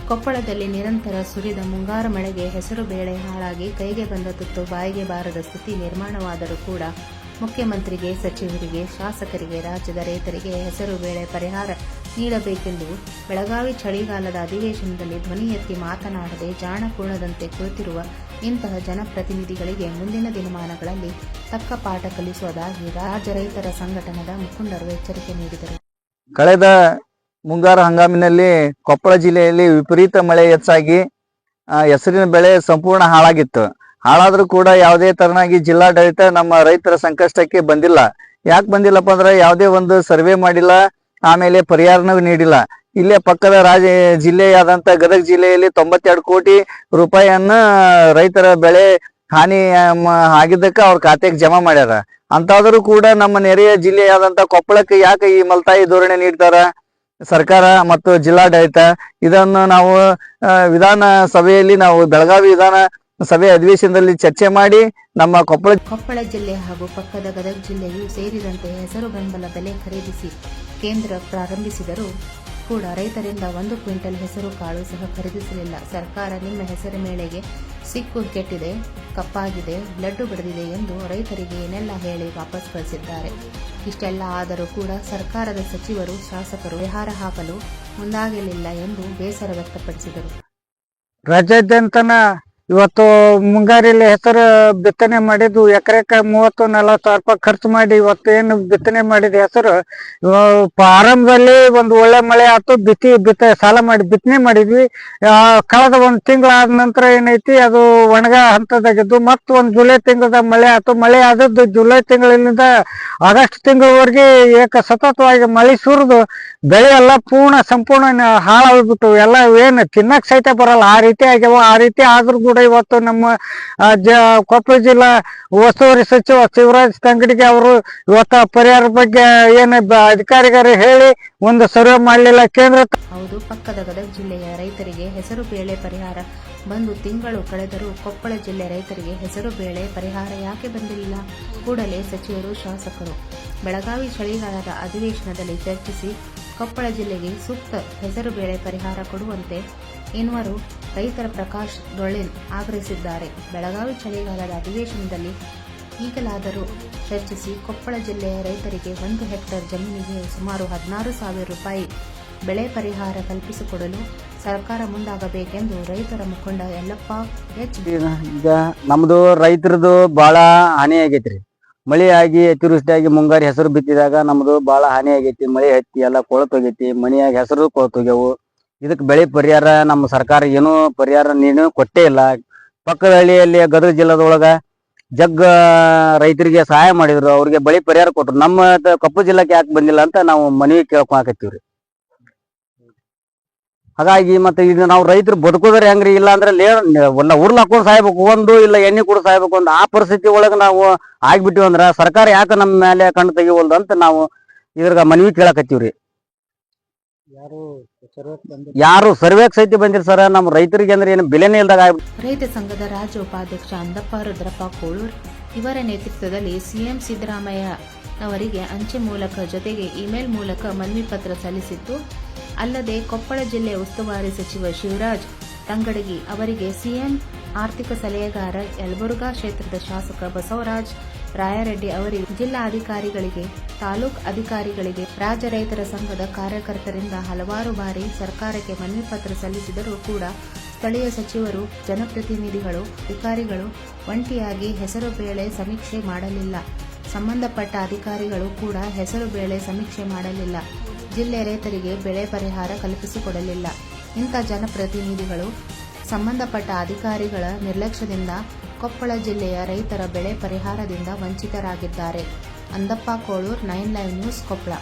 ಕೊಪ್ಪಳದಲ್ಲಿ ನಿರಂತರ ಸುರಿದ ಮುಂಗಾರು ಮಳೆಗೆ ಹೆಸರು ಬೇಳೆ ಹಾಳಾಗಿ ಕೈಗೆ ಬಂದ ತುತ್ತು ಬಾಯಿಗೆ ಬಾರದ ಸ್ಥಿತಿ ನಿರ್ಮಾಣವಾದರೂ ಕೂಡ ಮುಖ್ಯಮಂತ್ರಿಗೆ, ಸಚಿವರಿಗೆ, ಶಾಸಕರಿಗೆ, ರಾಜ್ಯದ ರೈತರಿಗೆ ಹೆಸರು ಬೇಳೆ ಪರಿಹಾರ ನೀಡಬೇಕೆಂದು ಬೆಳಗಾವಿ ಚಳಿಗಾಲದ ಅಧಿವೇಶನದಲ್ಲಿ ಧ್ವನಿ ಎತ್ತಿ ಮಾತನಾಡದೆ ಜಾಣಕೂಣದಂತೆ ಕುಳಿತಿರುವ ಇಂತಹ ಜನಪ್ರತಿನಿಧಿಗಳಿಗೆ ಮುಂದಿನ ದಿನಮಾನಗಳಲ್ಲಿ ತಕ್ಕ ಪಾಠ ಕಲಿಸುವುದಾಗಿ ರಾಜ್ಯ ರೈತರ ಸಂಘಟನೆದ ಮುಖಂಡರು ಎಚ್ಚರಿಕೆ ನೀಡಿದರು. ಕಳೆದ ಮುಂಗಾರು ಹಂಗಾಮಿನಲ್ಲಿ ಕೊಪ್ಪಳ ಜಿಲ್ಲೆಯಲ್ಲಿ ವಿಪರೀತ ಮಳೆ ಹೆಚ್ಚಾಗಿ ಹೆಸರಿನ ಬೆಳೆ ಸಂಪೂರ್ಣ ಹಾಳಾಗಿತ್ತು. ಹಾಳಾದ್ರೂ ಕೂಡ ಯಾವುದೇ ತರನಾಗಿ ಜಿಲ್ಲಾಡಳಿತ ನಮ್ಮ ರೈತರ ಸಂಕಷ್ಟಕ್ಕೆ ಬಂದಿಲ್ಲ. ಯಾಕೆ ಬಂದಿಲ್ಲಪ್ಪ ಅಂದ್ರೆ ಯಾವುದೇ ಒಂದು ಸರ್ವೆ ಮಾಡಿಲ್ಲ, ಆಮೇಲೆ ಪರಿಹಾರನೂ ನೀಡಿಲ್ಲ. ಇಲ್ಲೇ ಪಕ್ಕದ ಜಿಲ್ಲೆಯಾದಂತ ಗದಗ ಜಿಲ್ಲೆಯಲ್ಲಿ 92 ಕೋಟಿ ರೂಪಾಯಿಯನ್ನ ರೈತರ ಬೆಳೆ ಹಾನಿ ಆಗಿದ್ದಕ್ಕೆ ಅವ್ರ ಖಾತೆಗೆ ಜಮಾ ಮಾಡ್ಯಾರ. ಅಂತಾದ್ರೂ ಕೂಡ ನಮ್ಮ ನೆರೆಯ ಜಿಲ್ಲೆಯಾದಂತ ಕೊಪ್ಪಳಕ್ಕೆ ಯಾಕೆ ಈ ಮಲ್ತಾಯಿ ಧೋರಣೆ ನೀಡ್ತಾರ ಸರ್ಕಾರ ಮತ್ತು ಜಿಲ್ಲಾಡಳಿತ? ಇದನ್ನು ನಾವು ವಿಧಾನಸಭೆಯಲ್ಲಿ ಬೆಳಗಾವಿ ವಿಧಾನ ಸಭೆ ಅಧಿವೇಶನದಲ್ಲಿ ಚರ್ಚೆ ಮಾಡಿ ನಮ್ಮ ಕೊಪ್ಪಳ ಜಿಲ್ಲೆ ಹಾಗೂ ಪಕ್ಕದ ಗದಗ ಜಿಲ್ಲೆಯೂ ಸೇರಿದಂತೆ ಹೆಸರು ಬೆಂಬಲ ಬೆಲೆ ಖರೀದಿಸಿ ಕೇಂದ್ರ ಪ್ರಾರಂಭಿಸಿದರೂ ಕೂಡ ರೈತರಿಂದ 1 ಕ್ವಿಂಟಲ್ ಹೆಸರು ಕಾಳು ಸಹ ಖರೀದಿಸಲಿಲ್ಲ. ಸರ್ಕಾರ ನಿಮ್ಮ ಹೆಸರು ಮೇಳೆಗೆ ಸಿಕ್ಕು ಕೆಟ್ಟಿದೆ, ಕಪ್ಪಾಗಿದೆ, ಬ್ಲಡ್ ಬಡಿದಿದೆ ಎಂದು ರೈತರಿಗೆ ಏನೆಲ್ಲ ಹೇಳಿ ವಾಪಸ್ ಕಳಿಸಿದ್ದಾರೆ. ಇಷ್ಟೆಲ್ಲ ಆದರೂ ಕೂಡ ಸರ್ಕಾರದ ಸಚಿವರು, ಶಾಸಕರು ಪರಿಹಾರ ಹಾಕಲು ಮುಂದಾಗಲಿಲ್ಲ ಎಂದು ಬೇಸರ ವ್ಯಕ್ತಪಡಿಸಿದರು. ರಾಜ್ಯಾದ್ಯಂತನ ಇವತ್ತು ಮುಂಗಾರಿಯಲ್ಲಿ ಹೆಸರು ಬಿತ್ತನೆ ಮಾಡಿದ್ದು ಎಕರೆಕ್ಕೆ 30-40 ಸಾವಿರ ರೂಪಾಯಿ ಖರ್ಚು ಮಾಡಿ ಇವತ್ತು ಏನು ಬಿತ್ತನೆ ಮಾಡಿದ ಹೆಸರು ಪ್ರಾರಂಭದಲ್ಲಿ ಒಂದು ಒಳ್ಳೆ ಮಳೆ ಆಯ್ತು, ಸಾಲ ಮಾಡಿ ಬಿತ್ತನೆ ಮಾಡಿದ್ವಿ. ಕಳೆದ 1 ತಿಂಗಳ ಆದ ನಂತರ ಏನೈತಿ ಅದು ಒಣಗ ಹಂತದಾಗಿದ್ದು ಮತ್ತು ಒಂದು ಜುಲೈ ತಿಂಗಳದ ಮಳೆ ಆಯ್ತು. ಮಳೆ ಆದದ್ದು ಜುಲೈ ತಿಂಗಳಿಂದ ಆಗಸ್ಟ್ ತಿಂಗಳವರೆಗೆ ಸತತವಾಗಿ ಮಳೆ ಸುರಿದು ಬೆಳೆ ಎಲ್ಲ ಸಂಪೂರ್ಣ ಹಾಳಾಗ್ಬಿಟ್ಟು ಎಲ್ಲ ಏನು ತಿನ್ನಕ್ ಸಹಿತ ಬರಲ್ಲ ಆ ರೀತಿ ಆಗ್ಯಾವ. ಆ ರೀತಿ ಆದ್ರೂ ಕೂಡ ಇವತ್ತು ನಮ್ಮ ಕೊಪ್ಪಳ ಜಿಲ್ಲಾ ಉಸ್ತುವಾರಿ ಸಚಿವ ಶಿವರಾಜ್ ತಂಗಡಿಗೆ ಅವರು ಇವತ್ತು ಪರಿಹಾರ ಬಗ್ಗೆ ಏನು ಅಧಿಕಾರಿಗಳು ಹೇಳಿ ಒಂದು ಸರ್ವೆ ಮಾಡಲಿಲ್ಲ. ಕೇಂದ್ರ ಹೌದು, ಪಕ್ಕದ ಗದಗ ಜಿಲ್ಲೆಯ ರೈತರಿಗೆ ಹೆಸರು ಬೇಳೆ ಪರಿಹಾರ ಬಂದು ತಿಂಗಳು ಕಳೆದರೂ ಕೊಪ್ಪಳ ಜಿಲ್ಲೆ ರೈತರಿಗೆ ಹೆಸರು ಬೇಳೆ ಪರಿಹಾರ ಯಾಕೆ ಬಂದಿಲ್ಲ? ಕೂಡಲೇ ಸಚಿವರು, ಶಾಸಕರು ಬೆಳಗಾವಿ ಚಳಿಗಾಲದ ಅಧಿವೇಶನದಲ್ಲಿ ಚರ್ಚಿಸಿ ಕೊಪ್ಪಳ ಜಿಲ್ಲೆಗೆ ಸೂಕ್ತ ಹೆಸರು ಬೇಳೆ ಪರಿಹಾರ ಕೊಡುವಂತೆ ಇನ್ವರು ರೈತರ ಪ್ರಕಾಶ್ ಡೊಳ್ಳಿನ್ ಆಗ್ರಹಿಸಿದ್ದಾರೆ. ಬೆಳಗಾವಿ ಚಳಿಗಾಲದ ಅಧಿವೇಶನದಲ್ಲಿ ಈಗಲಾದರೂ ಚರ್ಚಿಸಿ ಕೊಪ್ಪಳ ಜಿಲ್ಲೆಯ ರೈತರಿಗೆ 1 ಹೆಕ್ಟೇರ್ ಜಮೀನಿಗೆ ಸುಮಾರು 16,000 ರೂಪಾಯಿ ಬೆಳೆ ಪರಿಹಾರ ಕಲ್ಪಿಸಿಕೊಡಲು ಸರ್ಕಾರ ಮುಂದಾಗಬೇಕೆಂದು ರೈತರ ಮುಖಂಡ ಯಲ್ಲಪ್ಪ ಎಚ್. ಈಗ ನಮ್ದು ರೈತರದು ಬಹಳ ಹಾನಿ ಆಗೈತ್ರಿ. ಮಳೆ ಆಗಿ ಅತಿವೃಷ್ಟಿಯಾಗಿ ಮುಂಗಾರಿ ಹೆಸರು ಬಿತ್ತಿದಾಗ ನಮ್ದು ಬಹಳ ಹಾನಿ ಆಗೈತಿ. ಮಳೆ ಹತ್ತಿ ಎಲ್ಲ ಕೊಳತೋಗೈತಿ, ಮನೆಯಾಗಿ ಹೆಸರು ಕೊಳತೋಗ್ಯಾವು. ಇದಕ್ಕೆ ಬೆಳೆ ಪರಿಹಾರ ನಮ್ಮ ಸರ್ಕಾರ ಏನೂ ಪರಿಹಾರ ನೀನು ಕೊಟ್ಟೇ ಇಲ್ಲ. ಪಕ್ಕದ ಹಳ್ಳಿಯಲ್ಲಿ ಗದಗ ಜಿಲ್ಲಾದೊಳಗ ರೈತರಿಗೆ ಸಹಾಯ ಮಾಡಿದ್ರು, ಅವ್ರಿಗೆ ಬೆಳೆ ಪರಿಹಾರ ಕೊಟ್ರು. ನಮ್ಮ ಕೊಪ್ಪಳ ಜಿಲ್ಲೆಗೆ ಯಾಕೆ ಬಂದಿಲ್ಲ ಅಂತ ನಾವು ಮನವಿ ಕೇಳ್ಕೊಳಕತ್ತೀವ್ರಿ. ಹಾಗಾಗಿ ಮತ್ತೆ ಇದು ನಾವು ರೈತರು ಬದುಕೋದ್ರೆ ಹೆಂಗ್ರಿ? ಇಲ್ಲ ಅಂದ್ರೆ ಉರ್ಲ್ ಹಾಕೊಂಡು ಸಾಯ್ಬೇಕು, ಒಂದು ಇಲ್ಲ ಎಣ್ಣೆ ಕೂಡ ಸಾಯ್ಬೇಕು, ಒಂದು ಆ ಪರಿಸ್ಥಿತಿ ಒಳಗೆ ನಾವು ಆಗ್ಬಿಟ್ಟಿವಿ ಅಂದ್ರ ಸರ್ಕಾರ ಯಾಕೆ ನಮ್ಮ ಮೇಲೆ ಕಣ್ಣು ತೆಗಿವಲ್ದು ಅಂತ ನಾವು ಇದ್ರಾಗ ಮನವಿ ಕೇಳಕತ್ತೀವ್ರಿ. ಯಾರು ಸರ್ವೇಕ್ ಸಹಿತ ಬಂದಿರ ಸರ್, ನಮ್ಮ ರೈತರಿಗೆ ಅಂದ್ರೆ ಏನು ಬೆಲೆನೇ ಇಲ್ದಾಗ. ರೈತ ಸಂಘದ ರಾಜ್ಯ ಉಪಾಧ್ಯಕ್ಷ ಅಂದಪ್ಪ ರುದ್ರಪ್ಪ ಕೋಳೂರ್ ಇವರ ನೇತೃತ್ವದಲ್ಲಿ ಸಿಎಂ ಸಿದ್ದರಾಮಯ್ಯ ಅವರಿಗೆ ಅಂಚೆ ಮೂಲಕ ಜೊತೆಗೆ ಇಮೇಲ್ ಮೂಲಕ ಮನವಿ ಪತ್ರ ಸಲ್ಲಿಸಿದ್ದು, ಅಲ್ಲದೆ ಕೊಪ್ಪಳ ಜಿಲ್ಲೆ ಉಸ್ತುವಾರಿ ಸಚಿವ ಶಿವರಾಜ್ ತಂಗಡಗಿ ಅವರಿಗೆ ಸಿಎಂ ಆರ್ಥಿಕ ಸಲಹೆಗಾರ, ಯಲಬುರ್ಗಾ ಕ್ಷೇತ್ರದ ಶಾಸಕ ಬಸವರಾಜ ರಾಯರೆಡ್ಡಿ ಅವರಿಗೆ, ಜಿಲ್ಲಾ ಅಧಿಕಾರಿಗಳಿಗೆ, ತಾಲೂಕು ಅಧಿಕಾರಿಗಳಿಗೆ, ರಾಜ್ಯ ರೈತರ ಸಂಘದ ಕಾರ್ಯಕರ್ತರಿಂದ ಹಲವಾರು ಬಾರಿ ಸರ್ಕಾರಕ್ಕೆ ಮನವಿ ಪತ್ರ ಸಲ್ಲಿಸಿದರೂ ಕೂಡ ಸ್ಥಳೀಯ ಸಚಿವರು, ಜನಪ್ರತಿನಿಧಿಗಳು, ಅಧಿಕಾರಿಗಳು ಒಂಟಿಯಾಗಿ ಹೆಸರು ಬೇಳೆ ಸಮೀಕ್ಷೆ ಮಾಡಲಿಲ್ಲ. ಸಂಬಂಧಪಟ್ಟ ಅಧಿಕಾರಿಗಳು ಕೂಡ ಹೆಸರು ಬೇಳೆ ಸಮೀಕ್ಷೆ ಮಾಡಲಿಲ್ಲ. ಜಿಲ್ಲೆ ರೈತರಿಗೆ ಬೆಳೆ ಪರಿಹಾರ ಕಲ್ಪಿಸಿಕೊಡಲಿಲ್ಲ. ಇಂಥ ಜನಪ್ರತಿನಿಧಿಗಳು, ಸಂಬಂಧಪಟ್ಟ ಅಧಿಕಾರಿಗಳ ನಿರ್ಲಕ್ಷ್ಯದಿಂದ ಕೊಪ್ಪಳ ಜಿಲ್ಲೆಯ ರೈತರ ಬೆಳೆ ಪರಿಹಾರದಿಂದ ವಂಚಿತರಾಗಿದ್ದಾರೆ. Andappa Kolur, 9 live news, Koppal.